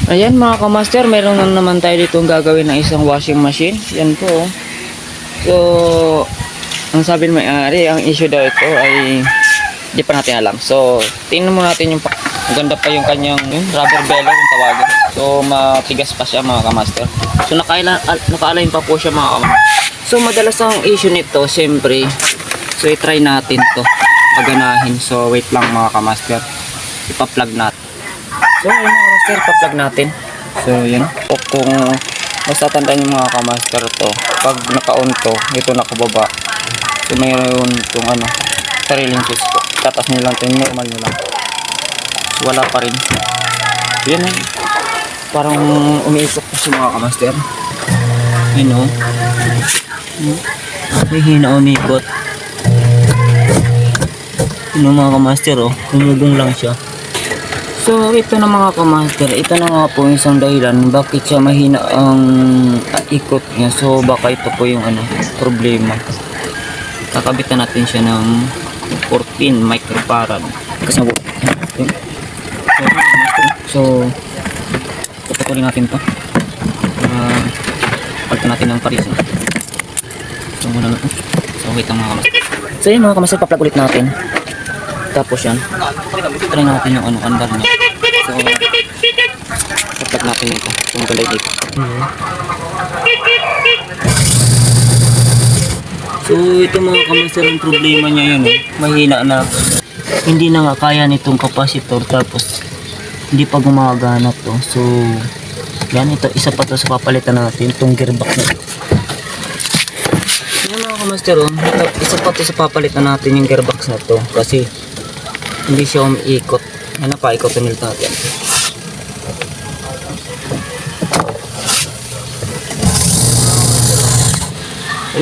Ayan mga kamaster, meron na naman tayo ditong gagawin ng isang washing machine. Yan po. So, ang sabi ng may-ari, ang issue daw ito ay hindi pa natin alam. So, tingnan mo natin yung maganda pa yung kanyang rubber bellow yung tawagin. So, matigas pa siya mga kamaster. So, naka-align pa po siya mga kamaster. So, madalas ang issue nito, siyempre, so i-try natin to paganahin. So, wait lang mga kamaster. Ipa-plug natin. So ayun mga kamaster, pa-plug natin. So yun. O kung basta tandaan yung mga kamaster to, pag naka-on to, ito nakababa. So mayroon itong sariling switch ko. Tatas nyo lang ito, yung normal nyo lang. So wala pa rin. So yun parang umiikot po si mga kamaster. Yun o. May hina umikot. Yun mga kamaster o. Umugong lang siya. So ito na mga kamaster, ito na nga po isang dahilan bakit siya mahina ang ikot niya. So baka ito po yung problema. Kakabitan natin siya ng 14 microfarad. Kasi so puputulin natin to. Palitan natin ng paris. So muna na to. So wait lang mga kamaster. So yun mga kamaster, pa-plug ulit natin. Tapos yan, try natin yung andar niya. So, pa-plug natin ito. So, maganda dito. So, ito mga kamaster, ang problema niya yun. Mahina na. Hindi na nga kaya nitong capacitor. Tapos, hindi pa gumagana to. So, yan ito. Isa pa to sa papalitan natin. Itong gearbox na ito. Yan mga kamaster, isa pa to sa papalitan natin yung gearbox na to. Kasi, hindi siya umiikot. Ano pa, ikotin nila natin.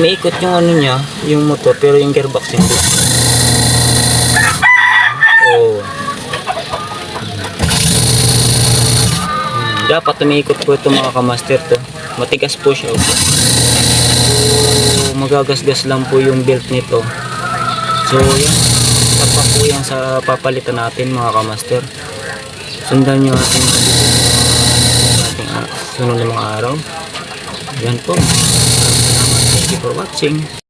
Umiikot yung niya, yung motor, pero yung gearbox hindi. Oh. Dapat umiikot po ito mga kamaster to. Matigas po siya. So, magagasgas lang po yung belt nito. So, yan. Tapos po yan sa papalitan natin mga kamaster. Sundan nyo ating sunod ng mga araw. Yan po. Thank you for watching.